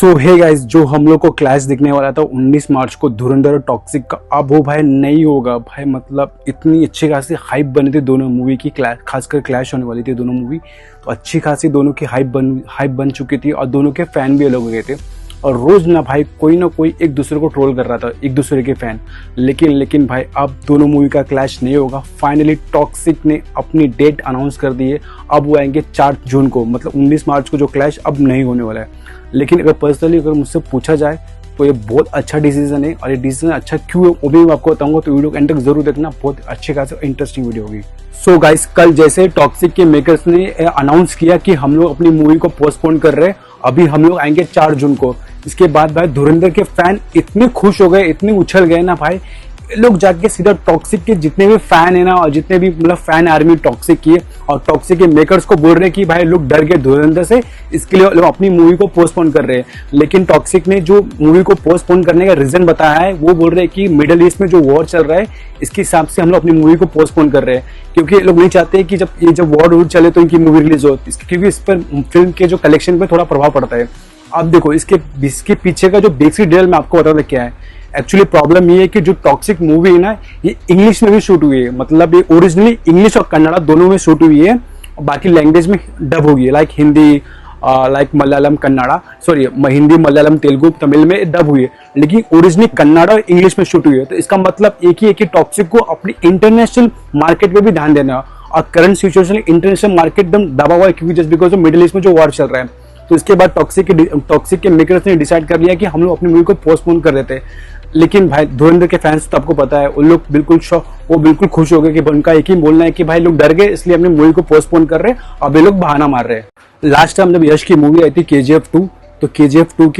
सो hey guys, जो हम लोग को क्लैश दिखने वाला था 19 मार्च को धुरंधर और टॉक्सिक का, अब वो भाई नहीं होगा भाई। मतलब इतनी अच्छी खासी हाइप बनी थी दोनों मूवी की, खासकर क्लैश होने वाली थी दोनों मूवी, तो अच्छी खासी दोनों की हाइप बन चुकी थी और दोनों के फैन भी अलग हो गए थे। और रोज ना कोई एक दूसरे को ट्रोल कर रहा था, एक दूसरे के फैन। लेकिन भाई अब दोनों मूवी का क्लैश नहीं होगा। फाइनली टॉक्सिक ने अपनी डेट अनाउंस कर दी है, अब वो आएंगे 4 जून को, मतलब 19 मार्च को जो क्लैश अब नहीं होने वाला है। लेकिन अगर पर्सनली अगर मुझसे पूछा जाए तो ये बहुत अच्छा डिसीजन है, और ये डिसीजन अच्छा क्यों है वो भी मैं आपको बताऊंगा, तो वीडियो को एंड तक जरूर देखना, बहुत अच्छी खासी इंटरेस्टिंग वीडियो होगी। सो गाइस, कल जैसे टॉक्सिक के मेकर्स ने अनाउंस किया कि हम लोग अपनी मूवी को पोस्टपोन कर रहे हैं, अभी हम लोग आएंगे 4 जून को। इसके बाद भाई धुरंधर के फैन इतने खुश हो गए, इतने उछल गए ना भाई, लोग जाके सीधा टॉक्सिक के जितने भी फैन है ना, और जितने भी मतलब फैन आर्मी टॉक्सिक की है और टॉक्सिक के मेकर्स को बोल रहे हैं कि भाई लोग डर गए धुरंधर से, इसके लिए लोग अपनी मूवी को पोस्टपोन कर रहे हैं। लेकिन टॉक्सिक ने जो मूवी को पोस्टपोन करने का रीजन बताया है, वो बोल रहे हैं कि मिडिल ईस्ट में जो वॉर चल रहा है, इसके हिसाब से हम लोग अपनी मूवी को पोस्टपोन कर रहे हैं, क्योंकि लोग नहीं चाहते कि जब वॉर चले तो इनकी मूवी रिलीज हो, क्योंकि इस पर फिल्म के जो कलेक्शन पे थोड़ा प्रभाव पड़ता है। अब देखो इसके पीछे का जो बेसिक डिटेल मैं आपको बताता क्या है। एक्चुअली प्रॉब्लम ये है कि जो टॉक्सिक मूवी है ना, ये इंग्लिश में भी शूट हुई है, मतलब ये ओरिजिनली इंग्लिश और कन्नड़ा दोनों में शूट हुई है, और बाकी लैंग्वेज में डब होगी, like Hindi, like Malayalam Kannada, sorry Hindi Malayalam Telugu Tamil में डब हुई है, लेकिन ओरिजिनली कन्नड़ा और इंग्लिश में शूट हुई है। तो इसका मतलब एक ही है कि टॉक्सिक को अपनी इंटरनेशनल मार्केट में भी ध्यान देना, और करंट सिचुएशन इंटरनेशनल मार्केट एकदम दबा हुआ है, क्योंकि just because of middle east में जो वॉर चल रहा है। तो इसके बाद टॉक्सिक के मेकर्स ने डिसाइड कर लिया कि हम लोग अपनी मूवी को पोस्टपोन कर देते हैं। लेकिन भाई धुरंधर के फैंस तो आपको पता है, उन लोग बिल्कुल खुश हो गए कि उनका एक ही बोलना है कि भाई लोग डर गए, इसलिए अपनी मूवी को पोस्टपोन कर रहे हैं, अब ये लोग बहाना मार रहे हैं। लास्ट टाइम जब यश की मूवी आई थी KGF 2, तो KGF 2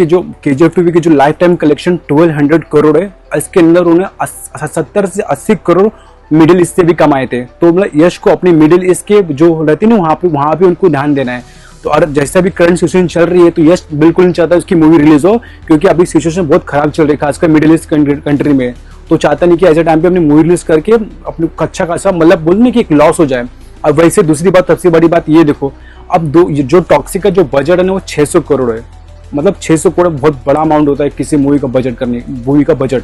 की जो लाइफ टाइम कलेक्शन 1200 करोड़ है, इसके अंदर उन्हें 70 से 80 करोड़ मिडिल ईस्ट से भी कमाए थे। तो मतलब यश को अपनी मिडिल ईस्ट के जो रहती है ना, वहां पे उनको ध्यान देना है। तो और जैसा भी करंट सिचुएशन चल रही है, तो यश बिल्कुल नहीं चाहता उसकी मूवी रिलीज हो, क्योंकि अभी सिचुएशन बहुत खराब चल रही है, खासकर मिडिल ईस्ट कंट्री में। तो चाहता नहीं कि ऐसे टाइम पे अपनी मूवी रिलीज करके अपने अच्छा खासा मतलब बोलने की एक लॉस हो जाए। अब वैसे दूसरी बात, सबसे बड़ी बात ये देखो, अब जो टॉक्सिक का जो बजट है ना, वो 600 करोड़ है। मतलब 600 करोड़ बहुत बड़ा अमाउंट होता है किसी मूवी का बजट।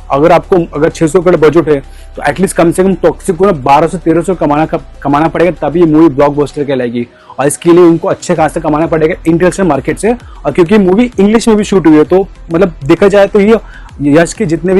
अगर 600 करोड़ बजट है, तो एटलीस्ट कम से कम टॉक्सिक को ना 1200 से 1300 कमाना पड़ेगा, तभी ये मूवी ब्लॉकबस्टर कहलाएगी। और इसके लिए उनको अच्छे खासा कमाना पड़ेगा इंटरनेशनल मार्केट से, और क्योंकि मूवी इंग्लिश में भी शूट हुई है, तो मतलब देखा जाए तो ये यश के जितने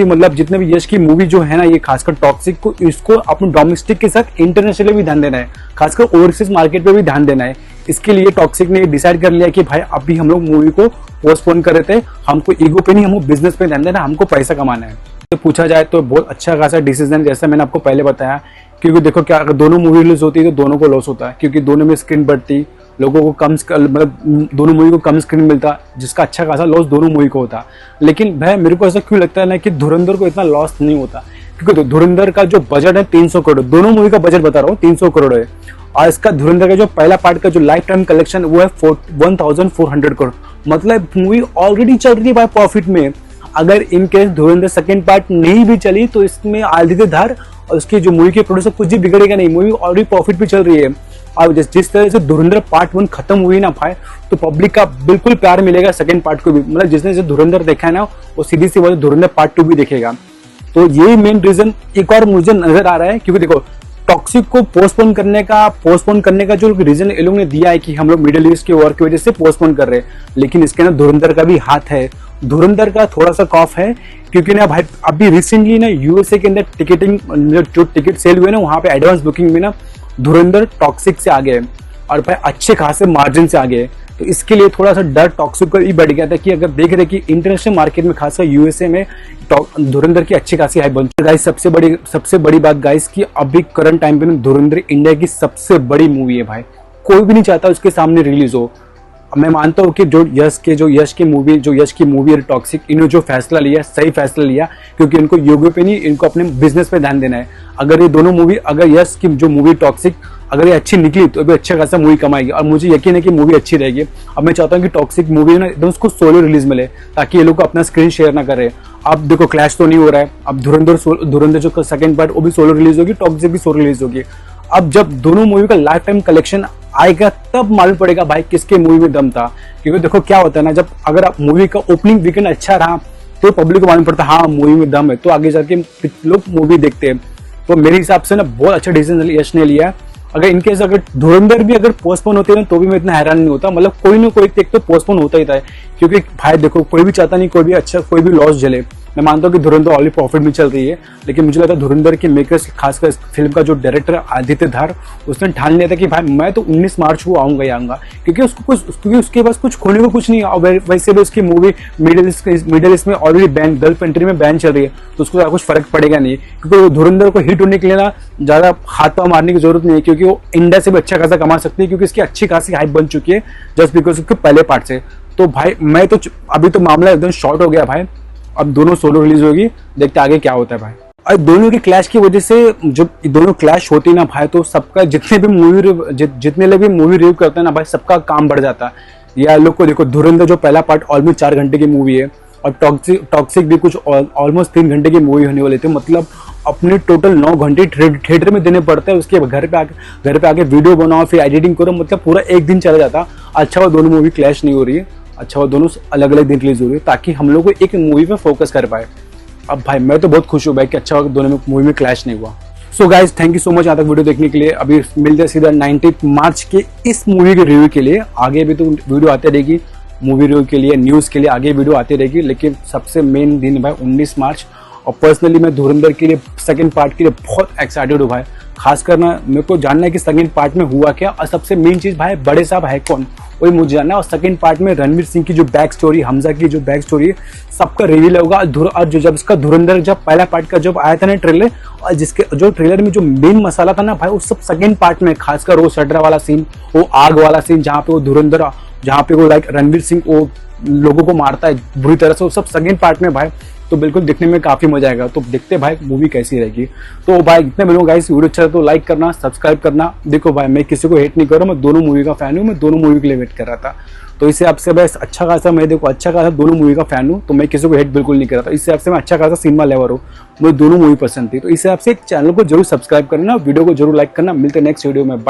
भी यश की मूवी जो है ना, ये खासकर टॉक्सिक को, इसको अपने डोमेस्टिक के साथ इंटरनेशनली भी ध्यान देना है, खासकर ओवरसीज मार्केट पे भी ध्यान देना है। इसके लिए टॉक्सिक ने डिसाइड कर लिया कि भाई अभी हम लोग मूवी को पोस्टपोन कर रहे थे, हमको ईगो पे नहीं, हमको बिजनेस पे ध्यान देना, हमको पैसा कमाना है। तो पूछा जाए तो बहुत अच्छा खासा डिसीजन, जैसा मैंने आपको पहले बताया, क्योंकि देखो क्या, अगर दोनों मूवी रिलीज होती है तो दोनों को लॉस होता है, क्योंकि दोनों में स्क्रीन बढ़ती, लोगों को कम मतलब दोनों मूवी को कम स्क्रीन मिलता, जिसका अच्छा खासा लॉस दोनों मूवी को होता। लेकिन भाई मेरे को ऐसा क्यों लगता है ना कि धुरंधर को इतना लॉस नहीं होता, क्योंकि धुरंधर का जो बजट है 300 करोड़, दोनों मूवी का बजट बता रहा हूँ 300 करोड़ है, और इसका धुरंधर का जो पहला पार्ट का जो लाइफ टाइम कलेक्शन वो है 1400 करोड़। मतलब मूवी ऑलरेडी चल रही है भाई प्रॉफिट में। अगर in case Dhurandhar second part नहीं भी चली, तो इसमें आदित्यधार और उसकी जो मूवी के प्रोड्यूसर कुछ भी बिगड़ेगा नहीं, मूवी ऑलरेडी प्रॉफिट पे चल रही है। और जिस तरह से धुरंधर पार्ट 1 खत्म हुई ना भाई, तो पब्लिक का बिल्कुल प्यार मिलेगा सेकंड पार्ट को भी। मतलब जिसने जो धुरंधर देखा है ना, वो सीधी सी बात धुरंधर पार्ट 2 भी देखेगा। तो यही मेन रीजन एक और मुझे नजर आ रहा है, क्योंकि देखो टॉक्सिक को पोस्टपोन करने का जो रीजन ये लोग ने दिया है कि हम लोग मिडिल ईस्ट के वॉर की वजह से पोस्टपोन कर रहे हैं, लेकिन इसके अंदर धुरंधर का भी हाथ है। धुरंधर का थोड़ा सा कॉफ है, क्योंकि ना भाई अभी रिसेंटली ना यूएसए के अंदर जो टिकट सेल हुए ना, वहां पे एडवांस बुकिंग में ना धुरंधर टॉक्सिक से आगे है, और भाई अच्छे खासे मार्जिन से आगे है। तो इसके लिए थोड़ा सा डर टॉक्सिक को ही बढ़ गया था कि अगर देख रहे कि इंटरनेशनल मार्केट में खासकर यूएसए में धुरंधर की अच्छी खासी हाइप बन चुकी है। गाइस सबसे बड़ी बात गाइस कि अभी करंट टाइम पे धुरंधर इंडिया की सबसे बड़ी मूवी है भाई, कोई भी नहीं चाहता उसके सामने रिलीज हो। मैं मानता हूँ कि जो यश की मूवी है टॉक्सिक, इन्होंने जो फैसला लिया सही फैसला लिया, क्योंकि इनको योग पे नहीं, इनको अपने बिजनेस पे ध्यान देना है। अगर ये दोनों मूवी, अगर यश की जो मूवी टॉक्सिक अगर ये अच्छी निकली तो भी अच्छा खासा मूवी कमाएगी, और मुझे यकीन है कि मूवी अच्छी रहेगी। अब मैं चाहता हूँ कि टॉक्सिक मूवी ना एकदम उसको सोलो रिलीज मिले, ताकि ये लोग अपना स्क्रीन शेयर ना करे। अब देखो क्लैश तो नहीं हो रहा है, अब धुरंधर जो सेकंड पार्ट वो भी सोलो रिलीज होगी, टॉक्सिक भी सोलो रिलीज होगी। अब जब दोनों मूवी का लाइफ टाइम कलेक्शन आएगा तब मालूम पड़ेगा भाई किसके मूवी में दम था। क्योंकि देखो क्या होता है ना, जब अगर आप मूवी का ओपनिंग वीकेंड अच्छा रहा तो पब्लिक को मालूम पड़ता है हाँ मूवी में दम है, तो आगे जाके लोग मूवी देखते हैं। तो मेरे हिसाब से ना बहुत अच्छा डिसीजन यश ने लिया। अगर इनकेस अगर धुरंधर भी अगर पोस्टपोन होते ना तो भी मैं इतना हैरान नहीं होता, मतलब कोई ना कोई एक तो पोस्टपोन होता ही था। क्योंकि भाई देखो कोई भी चाहता नहीं कोई भी अच्छा कोई भी लॉस झेले। मैं मानता हूँ कि धुरंधर ऑलरेडी प्रॉफिट में चल रही है, लेकिन मुझे लगता है धुरंधर के मेकर्स खासकर इस फिल्म का जो डायरेक्टर आदित्य धार, उसने ठान लिया था कि भाई मैं तो 19 मार्च को आऊंगा ही आऊंगा। क्योंकि उसके पास कुछ खोने को कुछ नहीं है। और वैसे भी उसकी मूवी मिडिल ईस्ट में ऑलरेडी बैन गल्फ कंट्री में बैन चल रही है, तो उसको कुछ फर्क पड़ेगा नहीं। क्योंकि धुरंधर को हिट होने के लिए ना ज्यादा हाथ पाँव मारने की जरूरत नहीं है, क्योंकि वो इंडिया से भी अच्छा खासा कमा सकती है, क्योंकि इसकी अच्छी खासी हाइप बन चुकी है जस्ट बिकॉज उसके पहले पार्ट से। तो भाई मैं तो अभी तो मामला एकदम शॉर्ट हो गया भाई। अब दोनों सोलो रिलीज होगी, देखते आगे क्या होता है भाई। और दोनों की क्लैश की वजह से जब दोनों क्लैश होती ना भाई, तो सबका जितने लोग भी मूवी रिव्यू करते हैं ना भाई, सबका काम बढ़ जाता है। या लोग को देखो धुरंधर जो पहला पार्ट ऑलमोस्ट 4 घंटे की मूवी है, और टॉक्सिक भी कुछ ऑलमोस्ट 3 घंटे की मूवी होने वाली थी। मतलब अपने टोटल 9 घंटे थिएटर में देने पड़ते हैं, उसके घर पे आके वीडियो बनाओ फिर एडिटिंग करो, मतलब पूरा एक दिन चला जाता। अच्छा वो दोनों मूवी क्लैश नहीं हो रही है, अच्छा वो दोनों अलग अलग दिन रिलीज हो रही है, ताकि हम लोग को एक मूवी पे फोकस कर पाए। अब भाई मैं तो बहुत खुश हूँ भाई कि अच्छा दोनों में मूवी में क्लैश नहीं हुआ। So guys thank you so much यहाँ तक वीडियो देखने के लिए। अभी मिलते हैं सीधा 19 मार्च के इस मूवी के रिव्यू के लिए। आगे भी तो वीडियो आती रहेगी मूवी रिव्यू के लिए, न्यूज़ के लिए आगे वीडियो आती रहेगी, लेकिन सबसे मेन दिन भाई 19 मार्च। और पर्सनली मैं धुरंधर के लिए सेकंड पार्ट के लिए बहुत एक्साइटेड हूँ भाई। खासकर ना मेरे को जानना है कि सेकंड पार्ट में हुआ क्या, और सबसे मेन चीज़ भाई बड़े साहब है कौन, वही मुझे जानना है। और सेकंड पार्ट में रणवीर सिंह की जो बैक स्टोरी, हमजा की जो बैक स्टोरी है, सबका रिवील होगा। और जो जब इसका धुरंधर जब पहला पार्ट का जब आया था ना ट्रेलर, और जिसके जो ट्रेलर में जो मेन मसाला था ना भाई, वो सब सेकंड पार्ट में, खासकर वो सड्रा वाला सीन, वो आग वाला सीन जहाँ पे वो धुरंधर, जहाँ पे वो लाइक रणवीर सिंह वो लोगों को मारता है बुरी तरह से, वो सब सेकंड पार्ट में भाई। तो बिल्कुल दिखने में काफी मजा आएगा। तो देखते भाई मूवी कैसी रहेगी। तो भाई इतने मिलूंगा गाइस, वीडियो अच्छा है तो लाइक करना, सब्सक्राइब करना। देखो भाई मैं किसी को हेट नहीं कर रहा हूँ, मैं दोनों मूवी का फैन हूँ, मैं दोनों मूवी के लिए वेट कर रहा था। तो इससे आपसे बस अच्छा खासा मैं देखो अच्छा खासा दोनों मूवी का फैन हूँ, तो मैं किसी को हेट बिल्कुल नहीं कर रहा था। इससे आपसे मैं अच्छा खासा सिनेमा लेवर हूँ, मुझे दोनों मूवी पसंद थी। तो इससे आपसे चैनल को जरूर सब्सक्राइब करना, वीडियो को जरूर लाइक करना। मिलते नेक्स्ट वीडियो में, बाय।